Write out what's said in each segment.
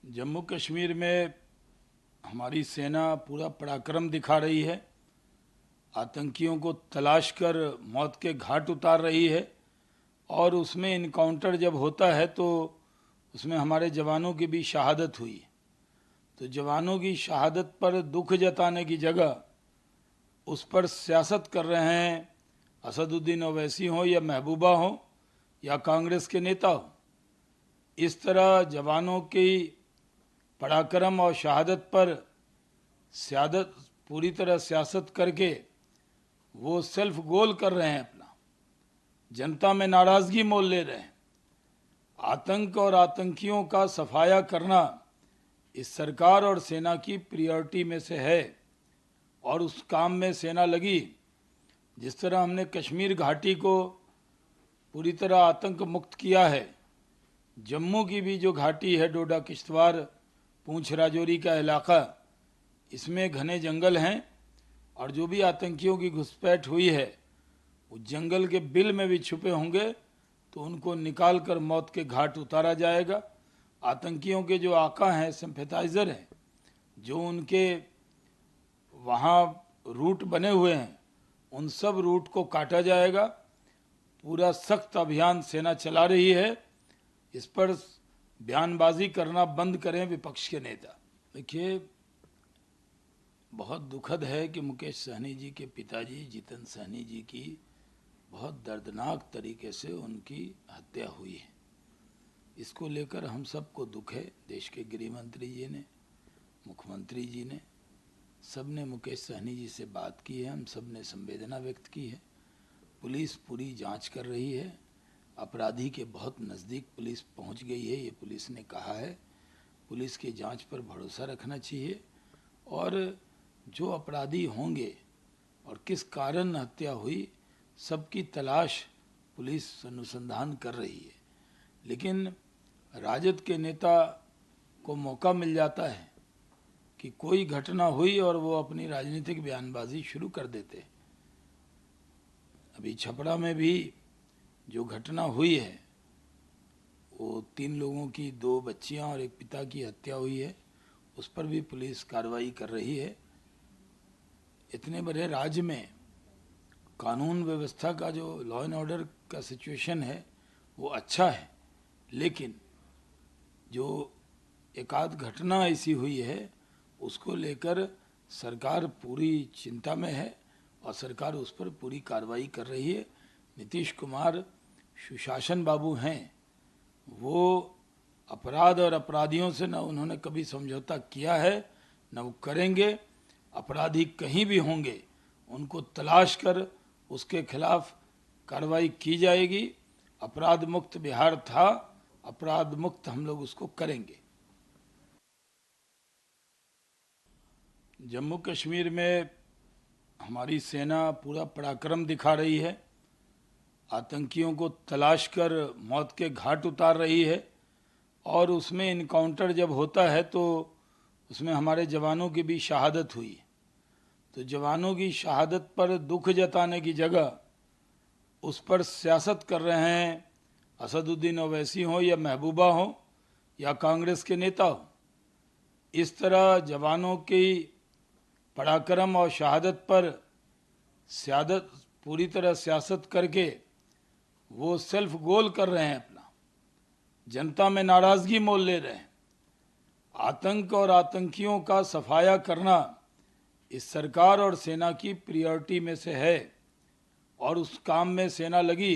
जम्मू कश्मीर में हमारी सेना पूरा पराक्रम दिखा रही है। आतंकियों को तलाश कर मौत के घाट उतार रही है और उसमें इनकाउंटर जब होता है तो उसमें हमारे जवानों की भी शहादत हुई। तो जवानों की शहादत पर दुख जताने की जगह उस पर सियासत कर रहे हैं असदुद्दीन ओवैसी हो या महबूबा हो या कांग्रेस के नेता हो। इस तरह जवानों की पराक्रम और शहादत पर सियादत पूरी तरह सियासत करके वो सेल्फ गोल कर रहे हैं, अपना जनता में नाराजगी मोल ले रहे हैं। आतंक और आतंकियों का सफाया करना इस सरकार और सेना की प्रायोरिटी में से है और उस काम में सेना लगी। जिस तरह हमने कश्मीर घाटी को पूरी तरह आतंक मुक्त किया है, जम्मू की भी जो घाटी है, डोडा किश्तवाड़ पूंछ राजौरी का इलाका, इसमें घने जंगल हैं और जो भी आतंकियों की घुसपैठ हुई है वो जंगल के बिल में भी छुपे होंगे तो उनको निकाल कर मौत के घाट उतारा जाएगा। आतंकियों के जो आका हैं, सिंपैथाइजर हैं, जो उनके वहाँ रूट बने हुए हैं, उन सब रूट को काटा जाएगा। पूरा सख्त अभियान सेना चला रही है। इस पर बयानबाजी करना बंद करें विपक्ष के नेता। देखिए, बहुत दुखद है कि मुकेश सहनी जी के पिताजी जितेंद्र सहनी जी की बहुत दर्दनाक तरीके से उनकी हत्या हुई है। इसको लेकर हम सबको दुख है। देश के गृह मंत्री जी ने, मुख्यमंत्री जी ने, सब ने मुकेश सहनी जी से बात की है। हम सब ने संवेदना व्यक्त की है। पुलिस पूरी जांच कर रही है। अपराधी के बहुत नज़दीक पुलिस पहुंच गई है, ये पुलिस ने कहा है। पुलिस की जांच पर भरोसा रखना चाहिए और जो अपराधी होंगे और किस कारण हत्या हुई, सबकी तलाश पुलिस अनुसंधान कर रही है। लेकिन राजद के नेता को मौका मिल जाता है कि कोई घटना हुई और वो अपनी राजनीतिक बयानबाजी शुरू कर देते। अभी छपरा में भी जो घटना हुई है, वो 3 लोगों की, 2 बच्चियां और एक पिता की हत्या हुई है, उस पर भी पुलिस कार्रवाई कर रही है। इतने बड़े राज्य में कानून व्यवस्था का जो लॉ एंड ऑर्डर का सिचुएशन है वो अच्छा है, लेकिन जो एक आध घटना ऐसी हुई है उसको लेकर सरकार पूरी चिंता में है और सरकार उस पर पूरी कार्रवाई कर रही है। नीतीश कुमार सुशासन बाबू हैं, वो अपराध और अपराधियों से न उन्होंने कभी समझौता किया है न वो करेंगे। अपराधी कहीं भी होंगे उनको तलाश कर उसके खिलाफ कार्रवाई की जाएगी। अपराध मुक्त बिहार था, अपराध मुक्त हम लोग उसको करेंगे। जम्मू कश्मीर में हमारी सेना पूरा पराक्रम दिखा रही है। आतंकियों को तलाश कर मौत के घाट उतार रही है और उसमें इनकाउंटर जब होता है तो उसमें हमारे जवानों की भी शहादत हुई। तो जवानों की शहादत पर दुख जताने की जगह उस पर सियासत कर रहे हैं असदुद्दीन ओवैसी हो या महबूबा हो या कांग्रेस के नेता हो। इस तरह जवानों की पराक्रम और शहादत पर सियादत पूरी तरह सियासत करके वो सेल्फ गोल कर रहे हैं, अपना जनता में नाराजगी मोल ले रहे हैं। आतंक और आतंकियों का सफाया करना इस सरकार और सेना की प्रायोरिटी में से है और उस काम में सेना लगी।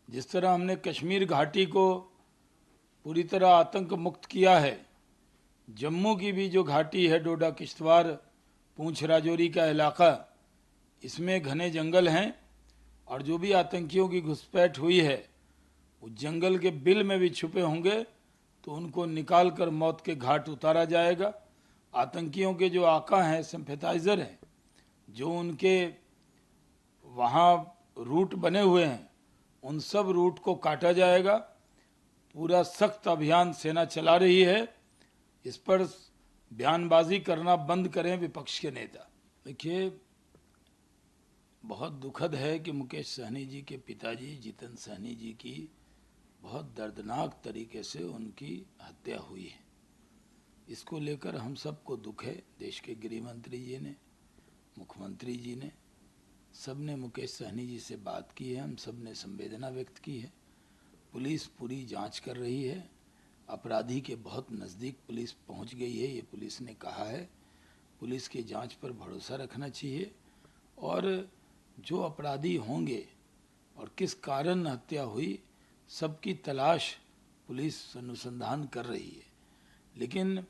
जिस तरह हमने कश्मीर घाटी को पूरी तरह आतंक मुक्त किया है, जम्मू की भी जो घाटी है, डोडा किश्तवाड़ पूंछ राजौरी का इलाका, इसमें घने जंगल हैं और जो भी आतंकियों की घुसपैठ हुई है वो जंगल के बिल में भी छुपे होंगे तो उनको निकाल कर मौत के घाट उतारा जाएगा। आतंकियों के जो आका हैं, सिंपैथाइजर हैं, जो उनके वहाँ रूट बने हुए हैं, उन सब रूट को काटा जाएगा। पूरा सख्त अभियान सेना चला रही है। इस पर बयानबाजी करना बंद करें विपक्ष के नेता। देखिए, बहुत दुखद है कि मुकेश सहनी जी के पिताजी जितेंद्र सहनी जी की बहुत दर्दनाक तरीके से उनकी हत्या हुई है। इसको लेकर हम सबको दुख है। देश के गृह मंत्री जी ने, मुख्यमंत्री जी ने, सब ने मुकेश सहनी जी से बात की है, हम सब ने संवेदना व्यक्त की है। पुलिस पूरी जांच कर रही है, अपराधी के बहुत नज़दीक पुलिस पहुंच गई है, ये पुलिस ने कहा है। पुलिस की जांच पर भरोसा रखना चाहिए और जो अपराधी होंगे और किस कारण हत्या हुई सबकी तलाश पुलिस अनुसंधान कर रही है। लेकिन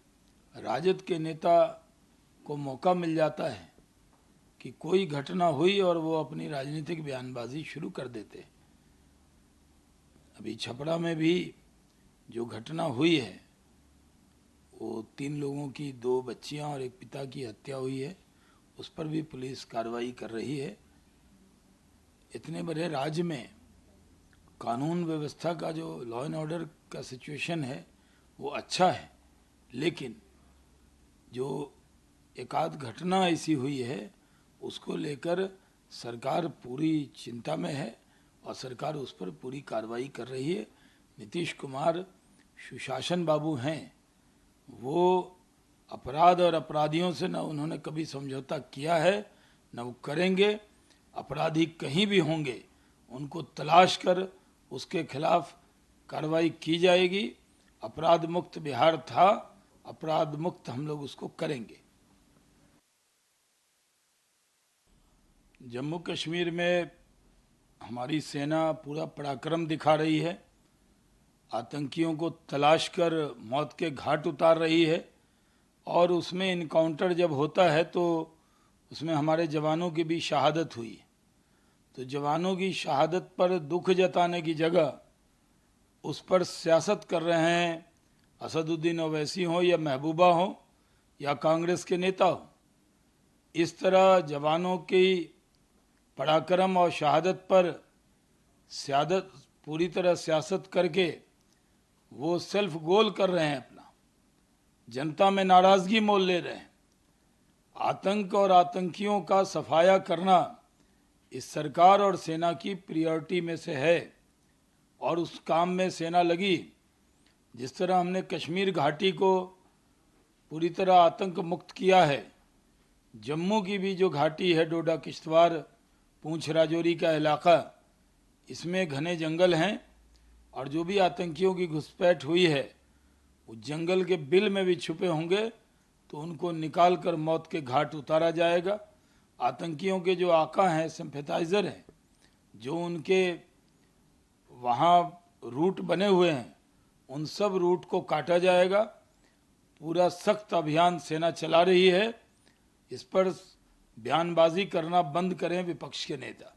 राजद के नेता को मौका मिल जाता है कि कोई घटना हुई और वो अपनी राजनीतिक बयानबाजी शुरू कर देते हैं। अभी छपरा में भी जो घटना हुई है वो 3 लोगों की, 2 बच्चियां और एक पिता की हत्या हुई है, उस पर भी पुलिस कार्रवाई कर रही है। इतने बड़े राज्य में कानून व्यवस्था का जो लॉ एंड ऑर्डर का सिचुएशन है वो अच्छा है, लेकिन जो एक आध घटना ऐसी हुई है उसको लेकर सरकार पूरी चिंता में है और सरकार उस पर पूरी कार्रवाई कर रही है। नीतीश कुमार सुशासन बाबू हैं, वो अपराध और अपराधियों से न उन्होंने कभी समझौता किया है न वो करेंगे। अपराधी कहीं भी होंगे उनको तलाश कर उसके खिलाफ कार्रवाई की जाएगी। अपराध मुक्त बिहार था, अपराध मुक्त हम लोग उसको करेंगे। जम्मू कश्मीर में हमारी सेना पूरा पराक्रम दिखा रही है, आतंकियों को तलाश कर मौत के घाट उतार रही है और उसमें इनकाउंटर जब होता है तो उसमें हमारे जवानों की भी शहादत हुई। तो जवानों की शहादत पर दुख जताने की जगह उस पर सियासत कर रहे हैं असदुद्दीन ओवैसी हो या महबूबा हो या कांग्रेस के नेता हो। इस तरह जवानों की पराक्रम और शहादत पर पूरी तरह सियासत करके वो सेल्फ गोल कर रहे हैं, अपना जनता में नाराजगी मोल ले रहे हैं। आतंक और आतंकियों का सफाया करना इस सरकार और सेना की प्रायोरिटी में से है और उस काम में सेना लगी। जिस तरह हमने कश्मीर घाटी को पूरी तरह आतंक मुक्त किया है, जम्मू की भी जो घाटी है, डोडा किश्तवाड़ पूंछ राजौरी का इलाका, इसमें घने जंगल हैं और जो भी आतंकियों की घुसपैठ हुई है वो जंगल के बिल में भी छुपे होंगे तो उनको निकाल कर मौत के घाट उतारा जाएगा। आतंकियों के जो आका हैं, सिंपैथाइजर हैं, जो उनके वहाँ रूट बने हुए हैं, उन सब रूट को काटा जाएगा। पूरा सख्त अभियान सेना चला रही है। इस पर बयानबाजी करना बंद करें विपक्ष के नेता।